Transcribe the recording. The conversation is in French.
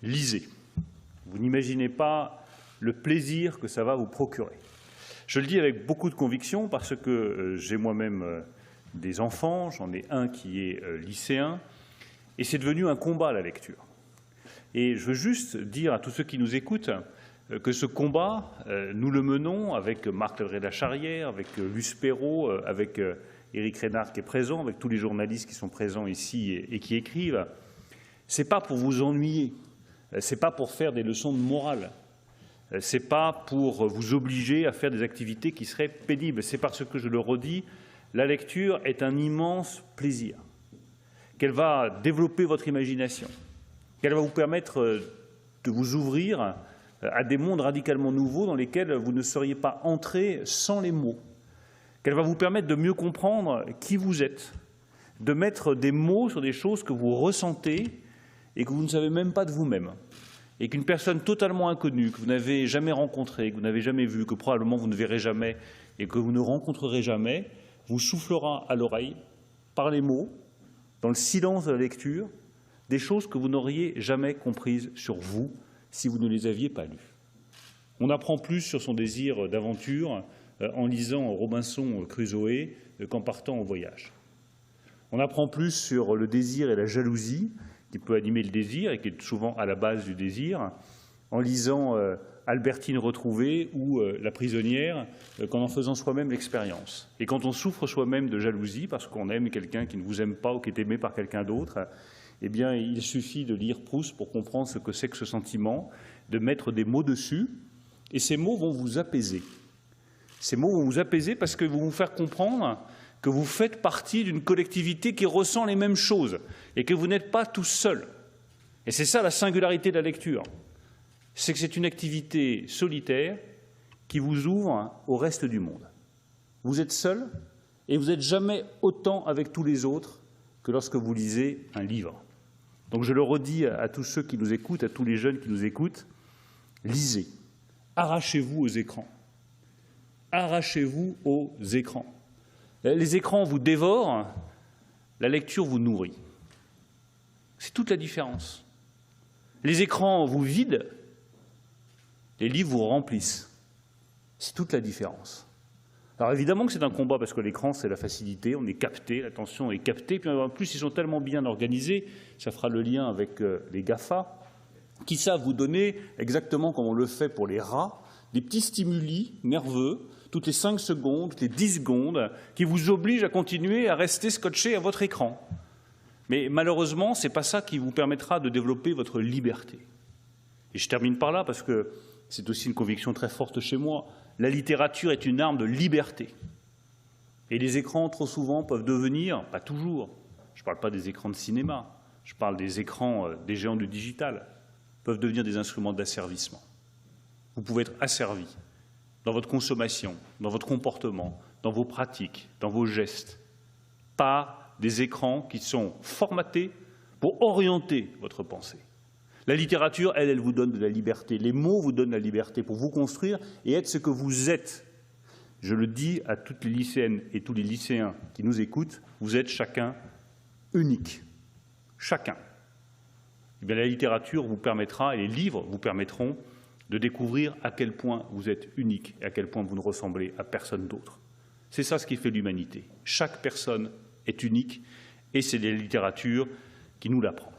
lisez. Vous n'imaginez pas le plaisir que ça va vous procurer. Je le dis avec beaucoup de conviction parce que j'ai moi-même des enfants, j'en ai un qui est lycéen, et c'est devenu un combat, la lecture. Et je veux juste dire à tous ceux qui nous écoutent que ce combat, nous le menons avec Marc Levray-Lacharrière, avec Luce Perrault, avec Éric Reynard qui est présent, avec tous les journalistes qui sont présents ici et qui écrivent. Ce n'est pas pour vous ennuyer, ce n'est pas pour faire des leçons de morale, ce n'est pas pour vous obliger à faire des activités qui seraient pénibles, c'est parce que, je le redis, la lecture est un immense plaisir, qu'elle va développer votre imagination, qu'elle va vous permettre de vous ouvrir à des mondes radicalement nouveaux dans lesquels vous ne seriez pas entré sans les mots, qu'elle va vous permettre de mieux comprendre qui vous êtes, de mettre des mots sur des choses que vous ressentez et que vous ne savez même pas de vous-même, et qu'une personne totalement inconnue, que vous n'avez jamais rencontrée, que vous n'avez jamais vue, que probablement vous ne verrez jamais et que vous ne rencontrerez jamais, vous soufflera à l'oreille, par les mots, dans le silence de la lecture, des choses que vous n'auriez jamais comprises sur vous si vous ne les aviez pas lues. On apprend plus sur son désir d'aventure en lisant Robinson Crusoe qu'en partant en voyage. On apprend plus sur le désir et la jalousie qui peut animer le désir et qui est souvent à la base du désir, en lisant Albertine retrouvée ou La prisonnière, qu'en en faisant soi-même l'expérience. Et quand on souffre soi-même de jalousie parce qu'on aime quelqu'un qui ne vous aime pas ou qui est aimé par quelqu'un d'autre, eh bien, il suffit de lire Proust pour comprendre ce que c'est que ce sentiment, de mettre des mots dessus, et ces mots vont vous apaiser. Ces mots vont vous apaiser parce que vont vous faire comprendre que vous faites partie d'une collectivité qui ressent les mêmes choses et que vous n'êtes pas tout seul. Et c'est ça la singularité de la lecture. C'est que c'est une activité solitaire qui vous ouvre au reste du monde. Vous êtes seul et vous n'êtes jamais autant avec tous les autres que lorsque vous lisez un livre. Donc je le redis à tous ceux qui nous écoutent, à tous les jeunes qui nous écoutent, lisez, arrachez-vous aux écrans. Arrachez-vous aux écrans. Les écrans vous dévorent, la lecture vous nourrit. C'est toute la différence. Les écrans vous vident, les livres vous remplissent. C'est toute la différence. Alors évidemment que c'est un combat parce que l'écran, c'est la facilité, on est capté, l'attention est captée. Puis en plus, ils sont tellement bien organisés, ça fera le lien avec les GAFA, qui savent vous donner, exactement comme on le fait pour les rats, des petits stimuli nerveux, toutes les 5 secondes, toutes les 10 secondes, qui vous obligent à continuer à rester scotché à votre écran. Mais malheureusement, ce n'est pas ça qui vous permettra de développer votre liberté. Et je termine par là parce que c'est aussi une conviction très forte chez moi. La littérature est une arme de liberté. Et les écrans, trop souvent, peuvent devenir, pas toujours, je ne parle pas des écrans de cinéma, je parle des écrans des géants du digital, peuvent devenir des instruments d'asservissement. Vous pouvez être asservi dans votre consommation, dans votre comportement, dans vos pratiques, dans vos gestes, par des écrans qui sont formatés pour orienter votre pensée. La littérature, elle vous donne de la liberté. Les mots vous donnent la liberté pour vous construire et être ce que vous êtes. Je le dis à toutes les lycéennes et tous les lycéens qui nous écoutent, vous êtes chacun unique. Chacun. Eh bien, la littérature vous permettra, et les livres vous permettront de découvrir à quel point vous êtes unique et à quel point vous ne ressemblez à personne d'autre. C'est ça ce qui fait l'humanité. Chaque personne est unique et c'est la littérature qui nous l'apprend.